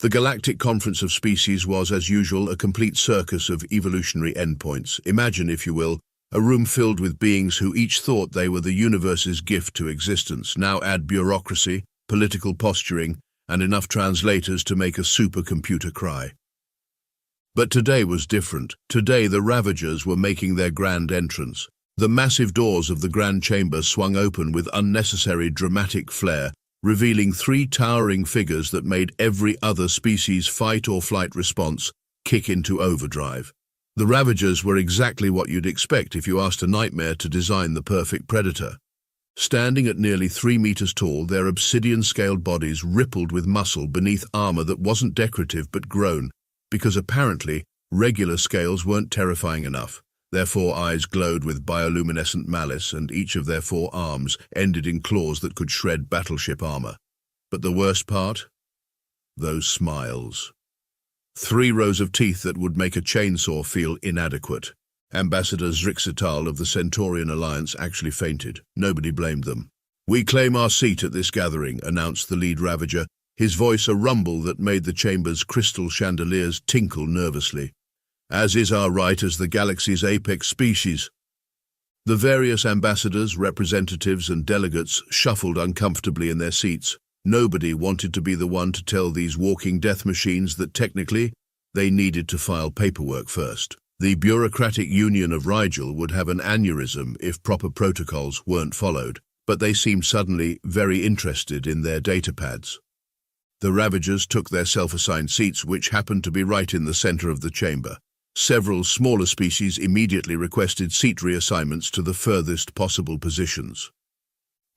The Galactic Conference of Species was, as usual, a complete circus of evolutionary endpoints. Imagine, if you will, a room filled with beings who each thought they were the universe's gift to existence. Now add bureaucracy, political posturing, and enough translators to make a supercomputer cry. But today was different. Today the Ravagers were making their grand entrance. The massive doors of the Grand Chamber swung open with unnecessary dramatic flair, revealing three towering figures that made every other species' fight or flight response kick into overdrive. The Ravagers were exactly what you'd expect if you asked a nightmare to design the perfect predator. Standing at nearly 3 meters tall, their obsidian-scaled bodies rippled with muscle beneath armor that wasn't decorative but grown, because apparently regular scales weren't terrifying enough. Their 4 eyes glowed with bioluminescent malice, and each of their 4 arms ended in claws that could shred battleship armor. But the worst part? Those smiles. 3 rows of teeth that would make a chainsaw feel inadequate. Ambassador Zrixatal of the Centaurian Alliance actually fainted. Nobody blamed them. "We claim our seat at this gathering," announced the lead Ravager, his voice a rumble that made the chamber's crystal chandeliers tinkle nervously. "As is our right as the galaxy's apex species." The various ambassadors, representatives, and delegates shuffled uncomfortably in their seats. Nobody wanted to be the one to tell these walking death machines that technically they needed to file paperwork first. The bureaucratic union of Rigel would have an aneurysm if proper protocols weren't followed, but they seemed suddenly very interested in their datapads. The Ravagers took their self-assigned seats, which happened to be right in the center of the chamber. Several smaller species immediately requested seat reassignments to the furthest possible positions.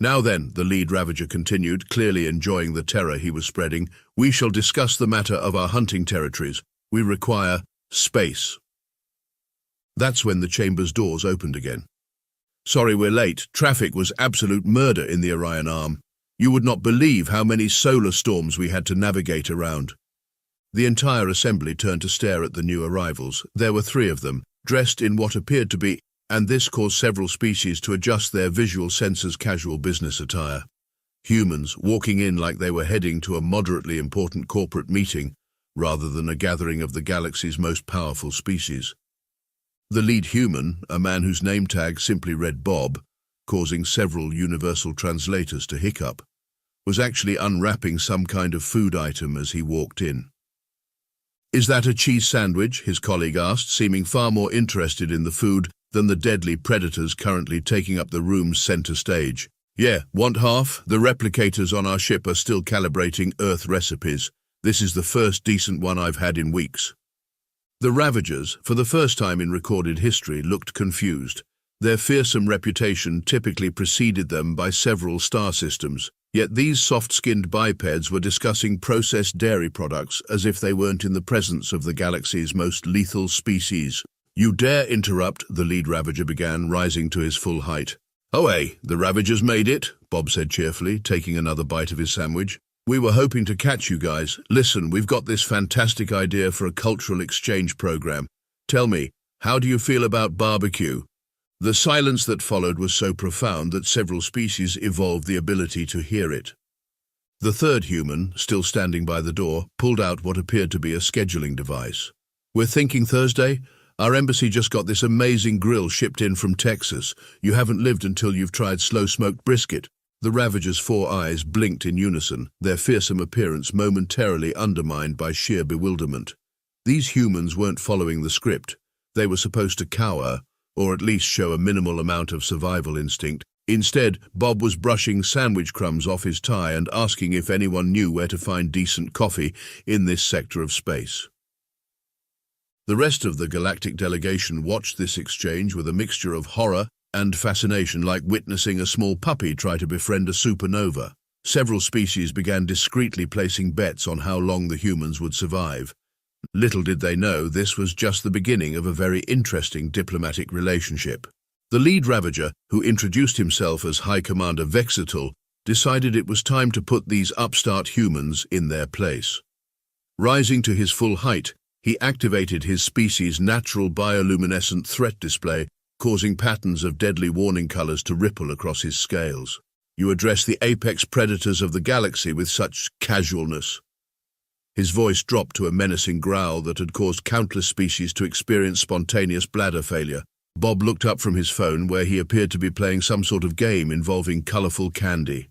"Now then," the lead Ravager continued, clearly enjoying the terror he was spreading, "we shall discuss the matter of our hunting territories. We require space." That's when the chamber's doors opened again. "Sorry we're late. Traffic was absolute murder in the Orion Arm. You would not believe how many solar storms we had to navigate around." The entire assembly turned to stare at the new arrivals. There were 3 of them, dressed in what appeared to be, and this caused several species to adjust their visual sensors' casual business attire. Humans walking in like they were heading to a moderately important corporate meeting, rather than a gathering of the galaxy's most powerful species. The lead human, a man whose name tag simply read Bob, causing several universal translators to hiccup, was actually unwrapping some kind of food item as he walked in. "Is that a cheese sandwich?" his colleague asked, seeming far more interested in the food than the deadly predators currently taking up the room's center stage. "Yeah, want half? The replicators on our ship are still calibrating Earth recipes. This is the first decent one I've had in weeks." The Ravagers, for the first time in recorded history, looked confused. Their fearsome reputation typically preceded them by several star systems, yet these soft-skinned bipeds were discussing processed dairy products as if they weren't in the presence of the galaxy's most lethal species. "You dare interrupt," the lead Ravager began, rising to his full height. "Oh, hey, the Ravagers made it," Bob said cheerfully, taking another bite of his sandwich. "We were hoping to catch you guys. Listen, we've got this fantastic idea for a cultural exchange program. Tell me, how do you feel about barbecue?" The silence that followed was so profound that several species evolved the ability to hear it. The 3rd human, still standing by the door, pulled out what appeared to be a scheduling device. "We're thinking Thursday? Our embassy just got this amazing grill shipped in from Texas. You haven't lived until you've tried slow-smoked brisket." The Ravagers' 4 eyes blinked in unison, their fearsome appearance momentarily undermined by sheer bewilderment. These humans weren't following the script. They were supposed to cower, or at least show a minimal amount of survival instinct. Instead, Bob was brushing sandwich crumbs off his tie and asking if anyone knew where to find decent coffee in this sector of space. The rest of the galactic delegation watched this exchange with a mixture of horror and fascination, like witnessing a small puppy try to befriend a supernova. Several species began discreetly placing bets on how long the humans would survive. Little did they know this was just the beginning of a very interesting diplomatic relationship. The lead Ravager, who introduced himself as High Commander Vexatal, decided it was time to put these upstart humans in their place. Rising to his full height, he activated his species' natural bioluminescent threat display, causing patterns of deadly warning colors to ripple across his scales. "You address the apex predators of the galaxy with such casualness." His voice dropped to a menacing growl that had caused countless species to experience spontaneous bladder failure. Bob looked up from his phone, where he appeared to be playing some sort of game involving colorful candy.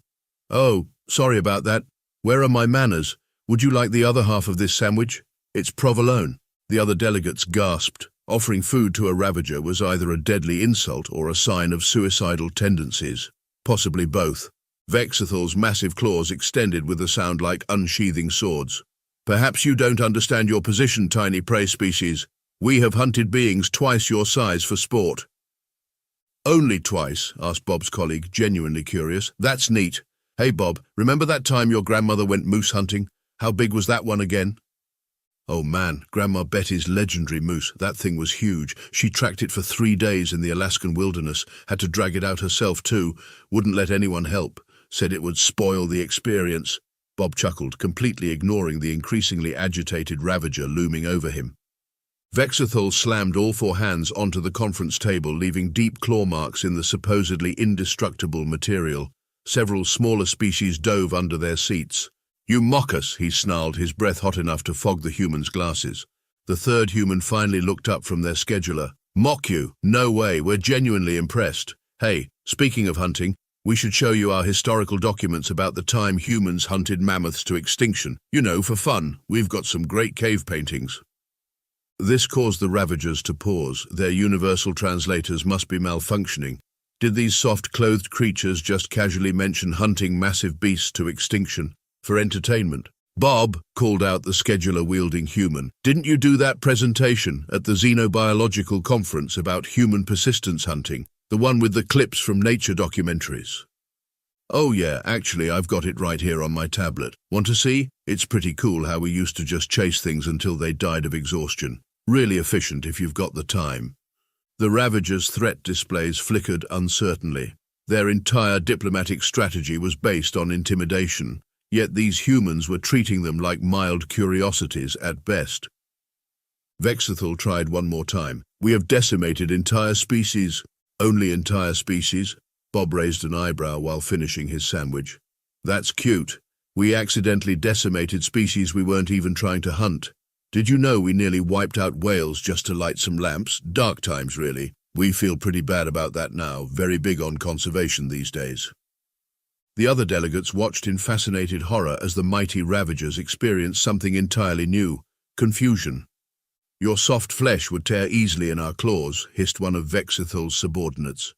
"Oh, sorry about that. Where are my manners? Would you like the other half of this sandwich? It's provolone." The other delegates gasped. Offering food to a Ravager was either a deadly insult or a sign of suicidal tendencies. Possibly both. Vexithal's massive claws extended with a sound like unsheathing swords. "Perhaps you don't understand your position, tiny prey species. We have hunted beings twice your size for sport." "Only twice?" asked Bob's colleague, genuinely curious. "That's neat. Hey Bob, remember that time your grandmother went moose hunting? How big was that one again?" "Oh man, Grandma Betty's legendary moose. That thing was huge. She tracked it for 3 days in the Alaskan wilderness, had to drag it out herself too, wouldn't let anyone help, said it would spoil the experience." Bob chuckled, completely ignoring the increasingly agitated Ravager looming over him. Vexithal slammed all 4 hands onto the conference table, leaving deep claw marks in the supposedly indestructible material. Several smaller species dove under their seats. "You mock us," he snarled, his breath hot enough to fog the human's glasses. The third human finally looked up from their scheduler. "Mock you? No way, we're genuinely impressed. Hey, speaking of hunting, we should show you our historical documents about the time humans hunted mammoths to extinction. You know, for fun. We've got some great cave paintings." This caused the Ravagers to pause. Their universal translators must be malfunctioning. Did these soft-clothed creatures just casually mention hunting massive beasts to extinction for entertainment? "Bob," called out the scheduler-wielding human, "didn't you do that presentation at the Xenobiological Conference about human persistence hunting? The one with the clips from nature documentaries?" "Oh yeah, actually I've got it right here on my tablet. Want to see? It's pretty cool how we used to just chase things until they died of exhaustion. Really efficient if you've got the time." The Ravagers' threat displays flickered uncertainly. Their entire diplomatic strategy was based on intimidation, yet these humans were treating them like mild curiosities at best. Vexithal tried one more time. "We have decimated entire species." "Only entire species?" Bob raised an eyebrow while finishing his sandwich. "That's cute. We accidentally decimated species we weren't even trying to hunt. Did you know we nearly wiped out whales just to light some lamps? Dark times, really. We feel pretty bad about that now, very big on conservation these days." The other delegates watched in fascinated horror as the mighty Ravagers experienced something entirely new: confusion. "Your soft flesh would tear easily in our claws," hissed one of Vexithal's subordinates.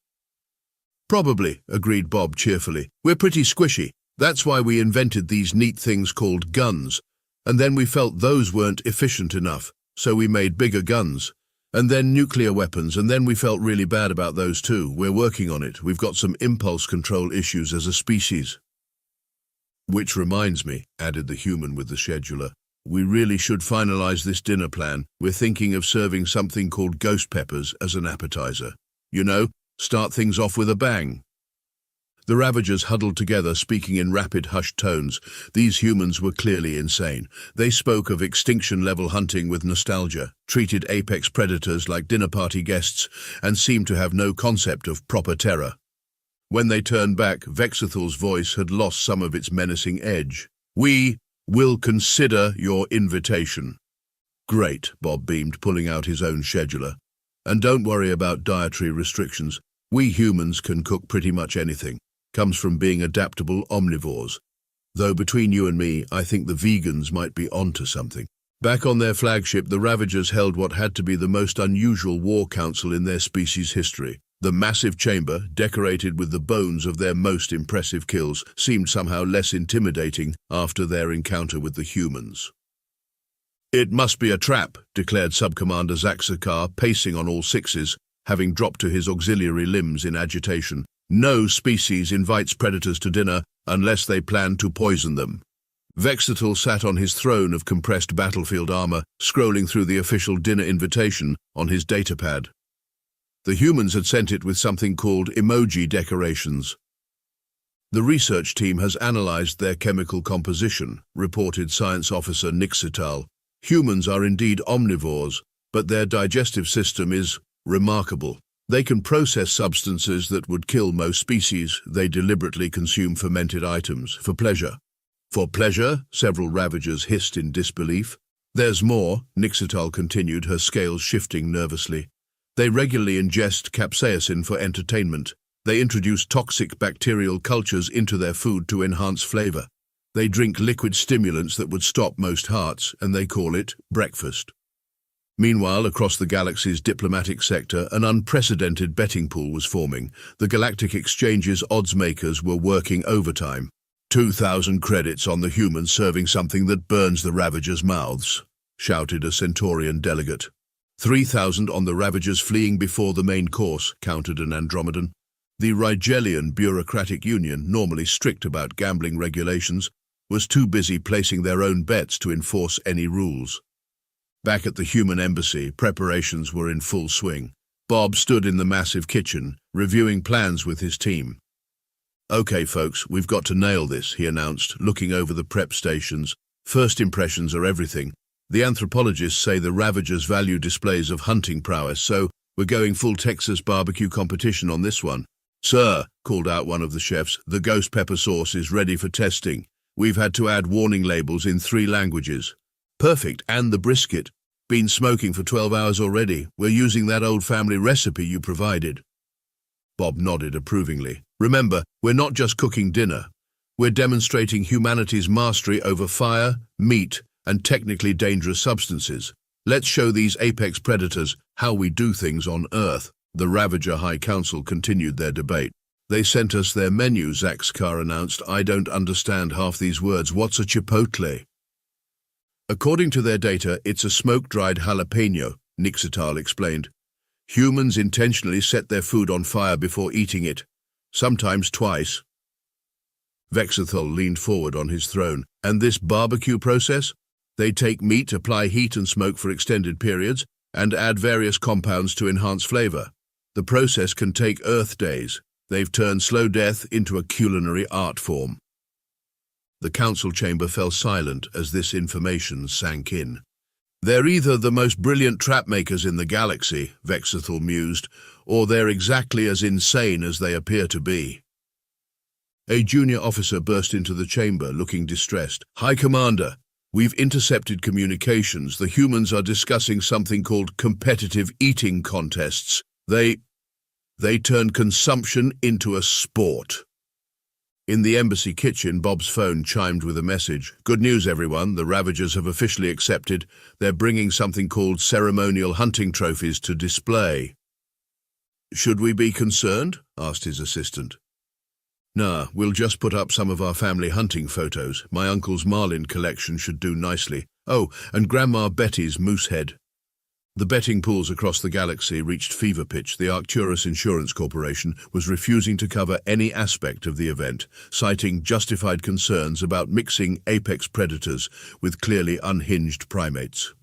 "Probably," agreed Bob cheerfully. "We're pretty squishy. That's why we invented these neat things called guns. And then we felt those weren't efficient enough, so we made bigger guns. And then nuclear weapons, and then we felt really bad about those too. We're working on it. We've got some impulse control issues as a species." "Which reminds me," added the human with the scheduler, "we really should finalize this dinner plan. We're thinking of serving something called ghost peppers as an appetizer. You know, start things off with a bang." The Ravagers huddled together, speaking in rapid, hushed tones. These humans were clearly insane. They spoke of extinction-level hunting with nostalgia, treated apex predators like dinner-party guests, and seemed to have no concept of proper terror. When they turned back, Vexithal's voice had lost some of its menacing edge. "We will consider your invitation." "Great," Bob beamed, pulling out his own scheduler. "And don't worry about dietary restrictions. We humans can cook pretty much anything. Comes from being adaptable omnivores. Though between you and me, I think the vegans might be onto something." Back on their flagship, the Ravagers held what had to be the most unusual war council in their species' history. The massive chamber, decorated with the bones of their most impressive kills, seemed somehow less intimidating after their encounter with the humans. "It must be a trap," declared Subcommander Zaxakar, pacing on all sixes, having dropped to his auxiliary limbs in agitation. "No species invites predators to dinner unless they plan to poison them." Vexital sat on his throne of compressed battlefield armor, scrolling through the official dinner invitation on his datapad. The humans had sent it with something called emoji decorations. "The research team has analyzed their chemical composition," reported Science Officer Nixital. "Humans are indeed omnivores, but their digestive system is remarkable. They can process substances that would kill most species. They deliberately consume fermented items for pleasure." For pleasure, several Ravagers hissed in disbelief. There's more, Nixital continued, her scales shifting nervously. They regularly ingest capsaicin for entertainment. They introduce toxic bacterial cultures into their food to enhance flavor. They drink liquid stimulants that would stop most hearts, and they call it breakfast. Meanwhile, across the galaxy's diplomatic sector, an unprecedented betting pool was forming. The Galactic Exchange's odds makers were working overtime. 2,000 credits on the humans serving something that burns the Ravagers' mouths, shouted a Centaurian delegate. 3,000 on the Ravagers fleeing before the main course, countered an Andromedan. The Rigelian bureaucratic union, normally strict about gambling regulations, was too busy placing their own bets to enforce any rules. Back at the human embassy, preparations were in full swing. Bob stood in the massive kitchen, reviewing plans with his team. Okay, folks, we've got to nail this, he announced, looking over the prep stations. First impressions are everything. The anthropologists say the Ravagers value displays of hunting prowess, so we're going full Texas barbecue competition on this one. Sir, called out one of the chefs, the ghost pepper sauce is ready for testing. We've had to add warning labels in 3 languages. Perfect, and the brisket. Been smoking for 12 hours already. We're using that old family recipe you provided. Bob nodded approvingly. Remember, we're not just cooking dinner. We're demonstrating humanity's mastery over fire, meat, and technically dangerous substances. Let's show these apex predators how we do things on Earth. The Ravager High Council continued their debate. They sent us their menu, Zaxkar announced. I don't understand half these words. What's a chipotle? According to their data, it's a smoke-dried jalapeno, Nixital explained. Humans intentionally set their food on fire before eating it, sometimes twice. Vexathol leaned forward on his throne. And this barbecue process? They take meat, apply heat and smoke for extended periods, and add various compounds to enhance flavor. The process can take Earth days. They've turned slow death into a culinary art form. The council chamber fell silent as this information sank in. They're either the most brilliant trap-makers in the galaxy, Vexathol mused, or they're exactly as insane as they appear to be. A junior officer burst into the chamber, looking distressed. High Commander, we've intercepted communications. The humans are discussing something called competitive eating contests. They turned consumption into a sport. In the embassy kitchen, Bob's phone chimed with a message. Good news, everyone. The Ravagers have officially accepted. They're bringing something called ceremonial hunting trophies to display. Should we be concerned? Asked his assistant. Nah, we'll just put up some of our family hunting photos. My uncle's marlin collection should do nicely. Oh, and Grandma Betty's moose head. The betting pools across the galaxy reached fever pitch. The Arcturus Insurance Corporation was refusing to cover any aspect of the event, citing justified concerns about mixing apex predators with clearly unhinged primates.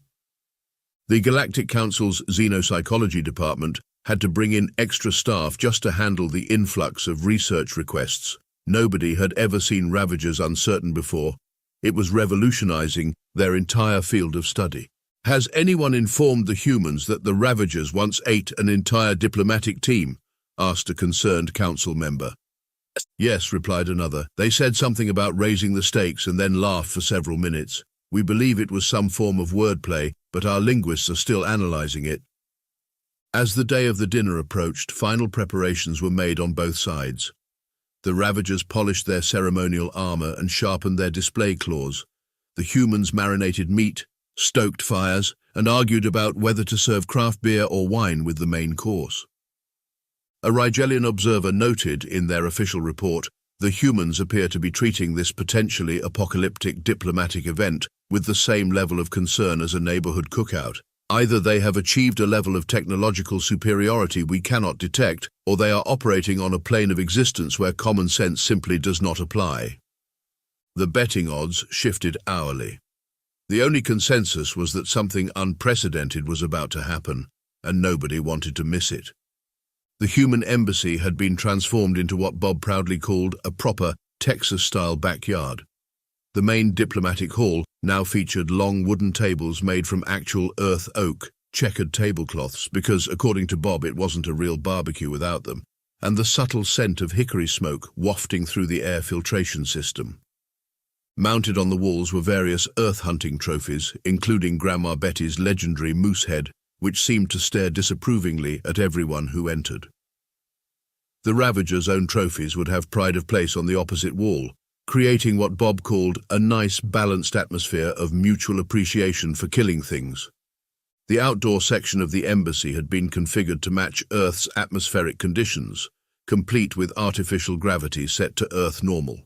The Galactic Council's Xenopsychology Department had to bring in extra staff just to handle the influx of research requests. Nobody had ever seen Ravagers uncertain before. It was revolutionizing their entire field of study. Has anyone informed the humans that the Ravagers once ate an entire diplomatic team? Asked a concerned council member. Yes, replied another. They said something about raising the stakes and then laughed for several minutes. We believe it was some form of wordplay, but our linguists are still analyzing it. As the day of the dinner approached, final preparations were made on both sides. The Ravagers polished their ceremonial armor and sharpened their display claws. The humans marinated meat, stoked fires, and argued about whether to serve craft beer or wine with the main course. A Rigelian observer noted in their official report, the humans appear to be treating this potentially apocalyptic diplomatic event with the same level of concern as a neighborhood cookout. Either they have achieved a level of technological superiority we cannot detect, or they are operating on a plane of existence where common sense simply does not apply. The betting odds shifted hourly. The only consensus was that something unprecedented was about to happen, and nobody wanted to miss it. The human embassy had been transformed into what Bob proudly called a proper Texas-style backyard. The main diplomatic hall now featured long wooden tables made from actual earth oak, checkered tablecloths because, according to Bob, it wasn't a real barbecue without them, and the subtle scent of hickory smoke wafting through the air filtration system. Mounted on the walls were various earth-hunting trophies, including Grandma Betty's legendary moose head, which seemed to stare disapprovingly at everyone who entered. The Ravagers' own trophies would have pride of place on the opposite wall, creating what Bob called a nice, balanced atmosphere of mutual appreciation for killing things. The outdoor section of the embassy had been configured to match Earth's atmospheric conditions, complete with artificial gravity set to Earth normal.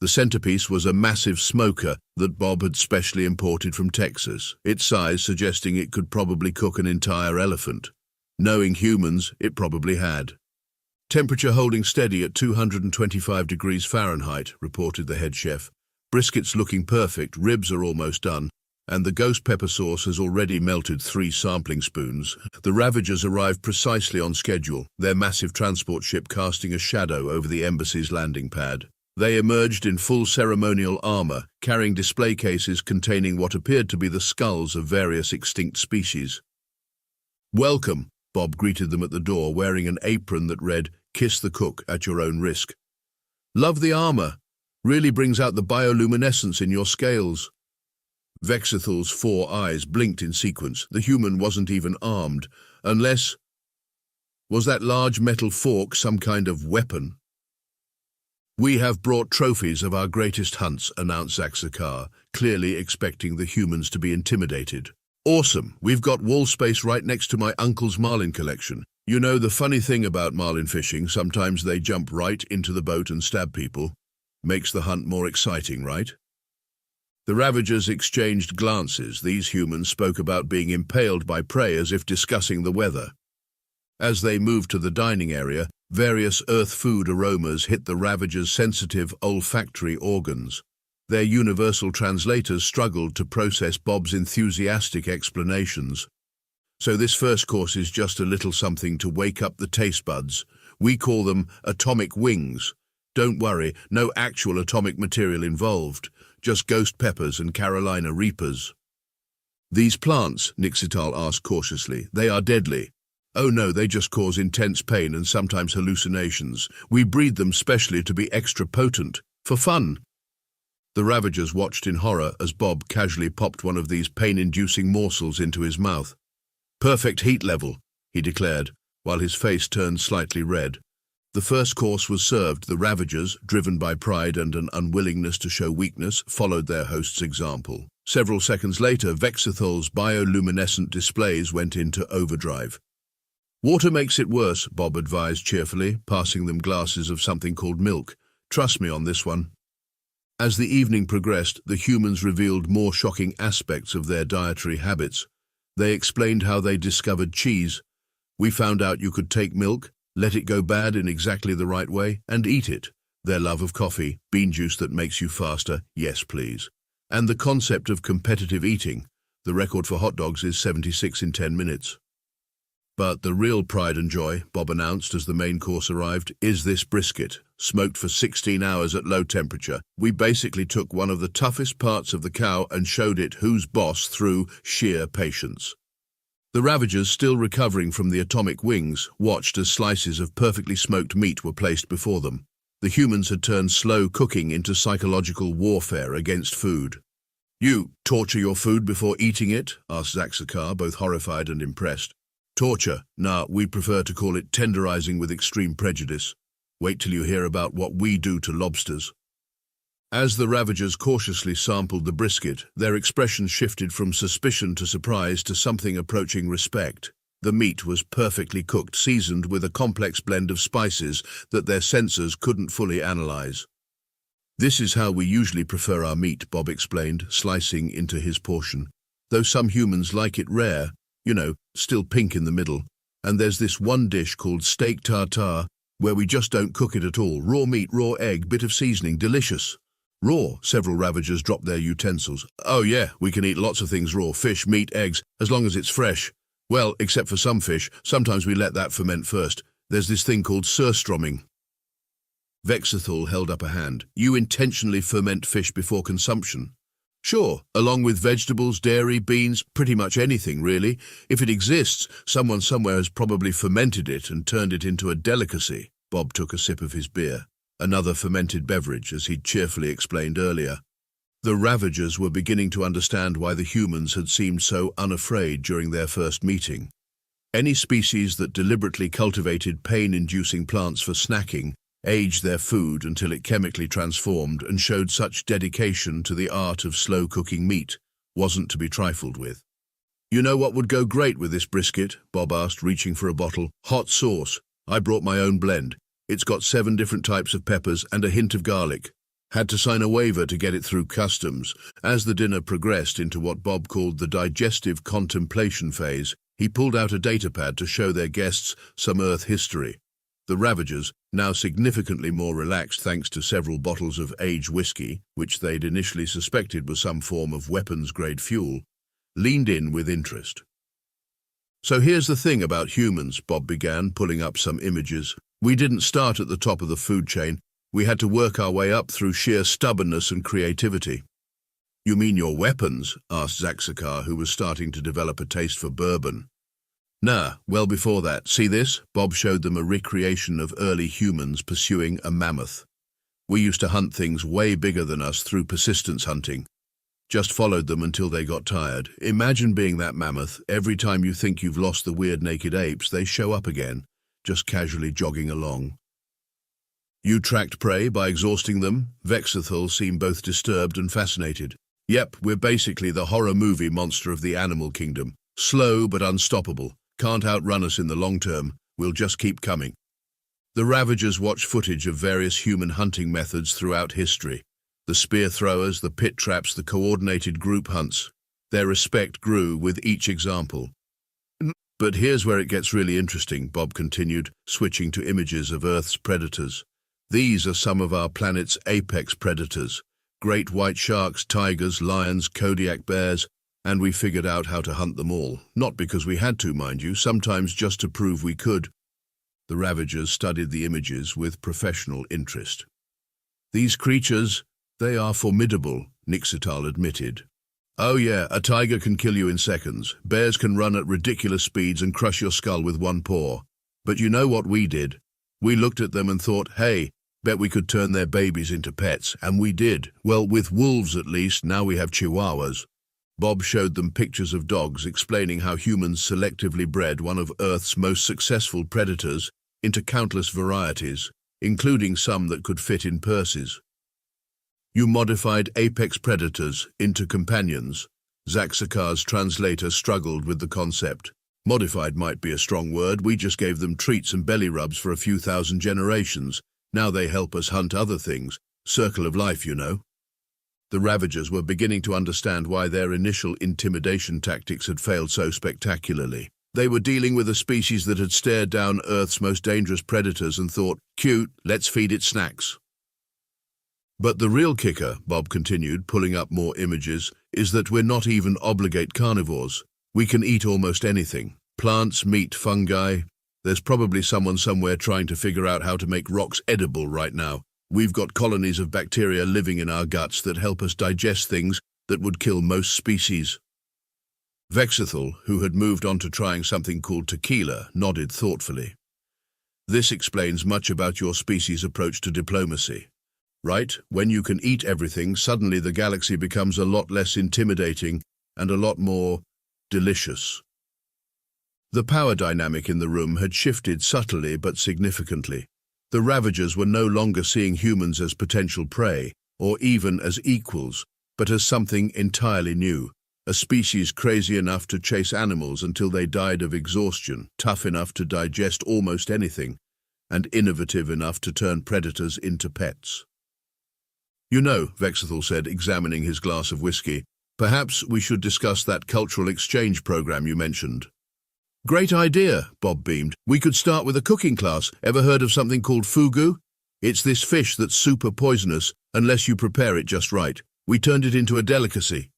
The centerpiece was a massive smoker that Bob had specially imported from Texas, its size suggesting it could probably cook an entire elephant. Knowing humans, it probably had. Temperature holding steady at 225 degrees Fahrenheit, reported the head chef. Brisket's looking perfect, ribs are almost done, and the ghost pepper sauce has already melted 3 sampling spoons. The Ravagers arrived precisely on schedule, their massive transport ship casting a shadow over the embassy's landing pad. They emerged in full ceremonial armor, carrying display cases containing what appeared to be the skulls of various extinct species. "Welcome," Bob greeted them at the door, wearing an apron that read, "Kiss the cook at your own risk." "Love the armor. Really brings out the bioluminescence in your scales." Vexithal's 4 eyes blinked in sequence. The human wasn't even armed, unless... Was that large metal fork some kind of weapon? "We have brought trophies of our greatest hunts," announced Zaxakar, clearly expecting the humans to be intimidated. "Awesome, we've got wall space right next to my uncle's marlin collection. You know, the funny thing about marlin fishing, sometimes they jump right into the boat and stab people. Makes the hunt more exciting, right?" The Ravagers exchanged glances. These humans spoke about being impaled by prey as if discussing the weather. As they moved to the dining area, various earth food aromas hit the Ravagers' sensitive olfactory organs. Their universal translators struggled to process Bob's enthusiastic explanations. "So this first course is just a little something to wake up the taste buds. We call them atomic wings. Don't worry, no actual atomic material involved, just ghost peppers and Carolina reapers." "These plants," Nixital asked cautiously, "they are deadly." "Oh no, they just cause intense pain and sometimes hallucinations. We breed them specially to be extra potent, for fun." The Ravagers watched in horror as Bob casually popped one of these pain-inducing morsels into his mouth. "Perfect heat level," he declared, while his face turned slightly red. The first course was served. The Ravagers, driven by pride and an unwillingness to show weakness, followed their host's example. Several seconds later, Vexithal's bioluminescent displays went into overdrive. "Water makes it worse," Bob advised cheerfully, passing them glasses of something called milk. "Trust me on this one." As the evening progressed, the humans revealed more shocking aspects of their dietary habits. They explained how they discovered cheese. "We found out you could take milk, let it go bad in exactly the right way, and eat it." Their love of coffee, bean juice that makes you faster, yes please. And the concept of competitive eating. The record for hot dogs is 76 in 10 minutes. "But the real pride and joy," Bob announced as the main course arrived, "is this brisket, smoked for 16 hours at low temperature. We basically took one of the toughest parts of the cow and showed it who's boss through sheer patience." The Ravagers, still recovering from the atomic wings, watched as slices of perfectly smoked meat were placed before them. The humans had turned slow cooking into psychological warfare against food. "You torture your food before eating it?" asked Zaxakar, both horrified and impressed. "Torture? Nah, we prefer to call it tenderizing with extreme prejudice. Wait till you hear about what we do to lobsters." As the Ravagers cautiously sampled the brisket, their expressions shifted from suspicion to surprise to something approaching respect. The meat was perfectly cooked, seasoned with a complex blend of spices that their sensors couldn't fully analyze. "This is how we usually prefer our meat," Bob explained, slicing into his portion. "Though some humans like it rare, you know, still pink in the middle. And there's this one dish called steak tartare, where we just don't cook it at all. Raw meat, raw egg, bit of seasoning, delicious." "Raw?" Several Ravagers dropped their utensils. "Oh yeah, we can eat lots of things raw, fish, meat, eggs, as long as it's fresh. Well, except for some fish, sometimes we let that ferment first. There's this thing called surströmming." Vexithal held up a hand. "You intentionally ferment fish before consumption?" "Sure, along with vegetables, dairy, beans, pretty much anything, really. If it exists, someone somewhere has probably fermented it and turned it into a delicacy." Bob took a sip of his beer, another fermented beverage, as he'd cheerfully explained earlier. The Ravagers were beginning to understand why the humans had seemed so unafraid during their first meeting. Any species that deliberately cultivated pain-inducing plants for snacking, aged their food until it chemically transformed, and showed such dedication to the art of slow-cooking meat wasn't to be trifled with. "You know what would go great with this brisket?" Bob asked, reaching for a bottle. "Hot sauce. I brought my own blend. It's got 7 different types of peppers and a hint of garlic. Had to sign a waiver to get it through customs." As the dinner progressed into what Bob called the digestive contemplation phase, he pulled out a datapad to show their guests some Earth history. The Ravagers, now significantly more relaxed thanks to several bottles of aged whiskey, which they'd initially suspected was some form of weapons-grade fuel, leaned in with interest. "So here's the thing about humans," Bob began, pulling up some images. "We didn't start at the top of the food chain. We had to work our way up through sheer stubbornness and creativity." "You mean your weapons?" asked Zaxakar, who was starting to develop a taste for bourbon. "Nah, well before that. See this?" Bob showed them a recreation of early humans pursuing a mammoth. "We used to hunt things way bigger than us through persistence hunting. Just followed them until they got tired. Imagine being that mammoth. Every time you think you've lost the weird naked apes, they show up again, just casually jogging along." "You tracked prey by exhausting them?" Vexathal seemed both disturbed and fascinated. "Yep, we're basically the horror movie monster of the animal kingdom. Slow but unstoppable. Can't outrun us in the long term. We'll just keep coming." The Ravagers watched footage of various human hunting methods throughout history. The spear throwers, the pit traps, the coordinated group hunts. Their respect grew with each example. "But here's where it gets really interesting," Bob continued, switching to images of Earth's predators. "These are some of our planet's apex predators. Great white sharks, tigers, lions, Kodiak bears, and we figured out how to hunt them all. Not because we had to, mind you, sometimes just to prove we could." The Ravagers studied the images with professional interest. "These creatures, they are formidable," Nixital admitted. "Oh yeah, a tiger can kill you in seconds. Bears can run at ridiculous speeds and crush your skull with one paw. But you know what we did? We looked at them and thought, hey, bet we could turn their babies into pets, and we did. Well, with wolves at least, now we have chihuahuas." Bob showed them pictures of dogs, explaining how humans selectively bred one of Earth's most successful predators into countless varieties, including some that could fit in purses. "You modified apex predators into companions." Zaxakar's translator struggled with the concept. "Modified might be a strong word. We just gave them treats and belly rubs for a few thousand generations. Now they help us hunt other things. Circle of life, you know." The Ravagers were beginning to understand why their initial intimidation tactics had failed so spectacularly. They were dealing with a species that had stared down Earth's most dangerous predators and thought, cute, let's feed it snacks. "But the real kicker," Bob continued, pulling up more images, "is that we're not even obligate carnivores. We can eat almost anything. Plants, meat, fungi. There's probably someone somewhere trying to figure out how to make rocks edible right now. We've got colonies of bacteria living in our guts that help us digest things that would kill most species." Vexathal, who had moved on to trying something called tequila, nodded thoughtfully. "This explains much about your species' approach to diplomacy. Right? When you can eat everything, suddenly the galaxy becomes a lot less intimidating and a lot more delicious." The power dynamic in the room had shifted subtly but significantly. The Ravagers were no longer seeing humans as potential prey, or even as equals, but as something entirely new. A species crazy enough to chase animals until they died of exhaustion, tough enough to digest almost anything, and innovative enough to turn predators into pets. "You know," Vexathal said, examining his glass of whiskey, "perhaps we should discuss that cultural exchange program you mentioned." "Great idea," Bob beamed. "We could start with a cooking class. Ever heard of something called fugu? It's this fish that's super poisonous unless you prepare it just right. We turned it into a delicacy."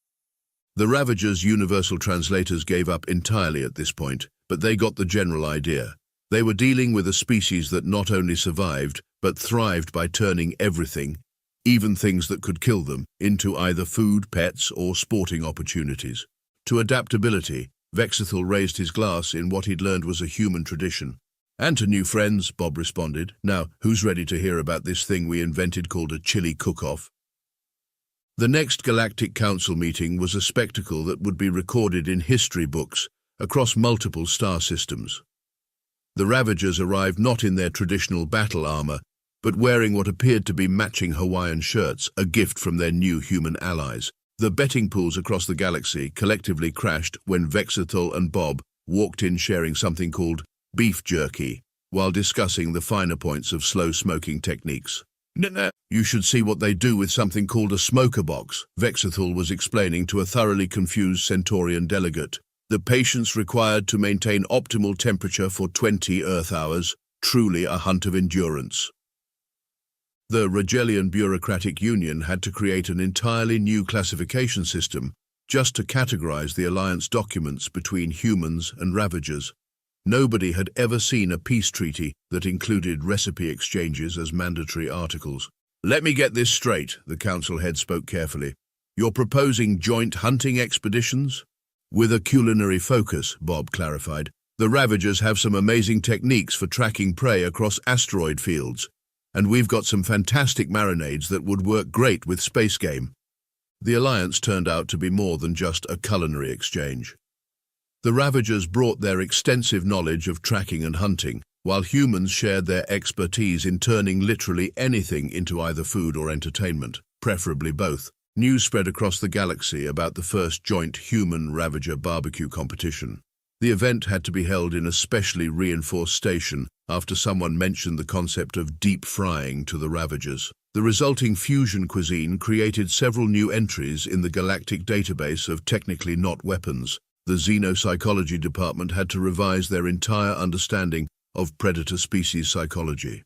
The Ravagers' universal translators gave up entirely at this point, but they got the general idea. They were dealing with a species that not only survived, but thrived by turning everything, even things that could kill them, into either food, pets, or sporting opportunities. To adaptability, Vexathal raised his glass in what he'd learned was a human tradition. "And to new friends," Bob responded. "Now, who's ready to hear about this thing we invented called a chili cook-off?" The next Galactic Council meeting was a spectacle that would be recorded in history books across multiple star systems. The Ravagers arrived not in their traditional battle armor, but wearing what appeared to be matching Hawaiian shirts, a gift from their new human allies. The betting pools across the galaxy collectively crashed when Vexethal and Bob walked in sharing something called beef jerky, while discussing the finer points of slow smoking techniques. You should see what they do with something called a smoker box, Vexethal was explaining to a thoroughly confused Centaurian delegate. The patience required to maintain optimal temperature for 20 Earth hours, truly a hunt of endurance. The Ravagerian Bureaucratic Union had to create an entirely new classification system just to categorize the alliance documents between humans and Ravagers. Nobody had ever seen a peace treaty that included recipe exchanges as mandatory articles. Let me get this straight, the council head spoke carefully. You're proposing joint hunting expeditions? With a culinary focus, Bob clarified. The Ravagers have some amazing techniques for tracking prey across asteroid fields, and we've got some fantastic marinades that would work great with space game. The alliance turned out to be more than just a culinary exchange. The Ravagers brought their extensive knowledge of tracking and hunting, while humans shared their expertise in turning literally anything into either food or entertainment, preferably both. News spread across the galaxy about the first joint human-Ravager barbecue competition. The event had to be held in a specially reinforced station after someone mentioned the concept of deep frying to the Ravagers. The resulting fusion cuisine created several new entries in the galactic database of technically not weapons. The xenopsychology department had to revise their entire understanding of predator species psychology.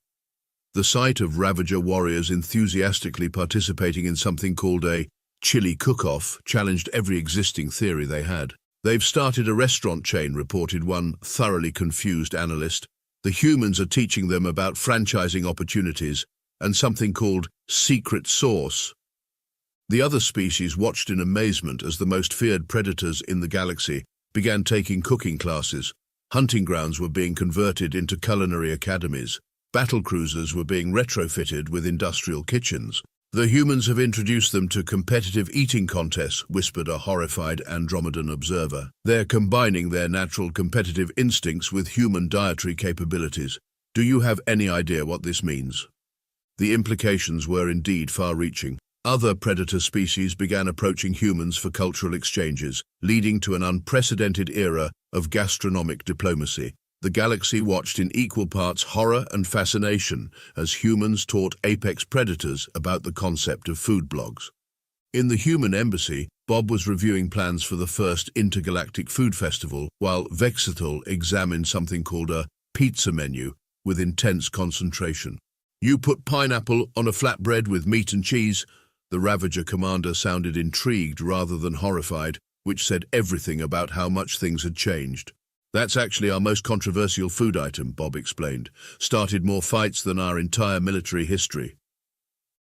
The sight of Ravager warriors enthusiastically participating in something called a chili cook-off challenged every existing theory they had. They've started a restaurant chain, reported one thoroughly confused analyst. The humans are teaching them about franchising opportunities and something called secret sauce. The other species watched in amazement as the most feared predators in the galaxy began taking cooking classes. Hunting grounds were being converted into culinary academies. Battle cruisers were being retrofitted with industrial kitchens. The humans have introduced them to competitive eating contests, whispered a horrified Andromedan observer. They're combining their natural competitive instincts with human dietary capabilities. Do you have any idea what this means? The implications were indeed far-reaching. Other predator species began approaching humans for cultural exchanges, leading to an unprecedented era of gastronomic diplomacy. The galaxy watched in equal parts horror and fascination as humans taught apex predators about the concept of food blogs. In the human embassy, Bob was reviewing plans for the first intergalactic food festival, while Vexethal examined something called a pizza menu with intense concentration. You put pineapple on a flatbread with meat and cheese? The Ravager commander sounded intrigued rather than horrified, which said everything about how much things had changed. That's actually our most controversial food item, Bob explained. Started more fights than our entire military history.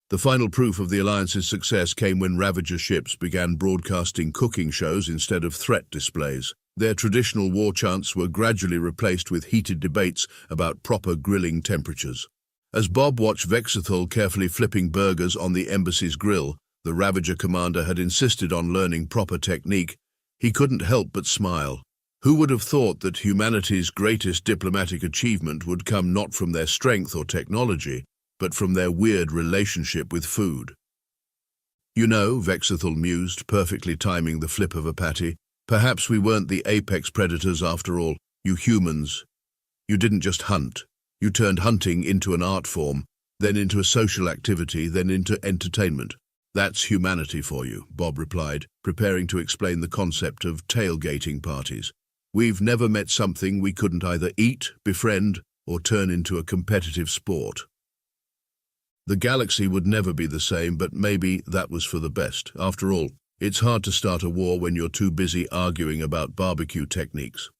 The final proof of the Alliance's success came when Ravager ships began broadcasting cooking shows instead of threat displays. Their traditional war chants were gradually replaced with heated debates about proper grilling temperatures. As Bob watched Vexethal carefully flipping burgers on the embassy's grill, the Ravager commander had insisted on learning proper technique. He couldn't help but smile. Who would have thought that humanity's greatest diplomatic achievement would come not from their strength or technology, but from their weird relationship with food? You know, Vexethal mused, perfectly timing the flip of a patty, perhaps we weren't the apex predators after all. You humans. You didn't just hunt. You turned hunting into an art form, then into a social activity, then into entertainment. That's humanity for you, Bob replied, preparing to explain the concept of tailgating parties. We've never met something we couldn't either eat, befriend, or turn into a competitive sport. The galaxy would never be the same, but maybe that was for the best. After all, it's hard to start a war when you're too busy arguing about barbecue techniques.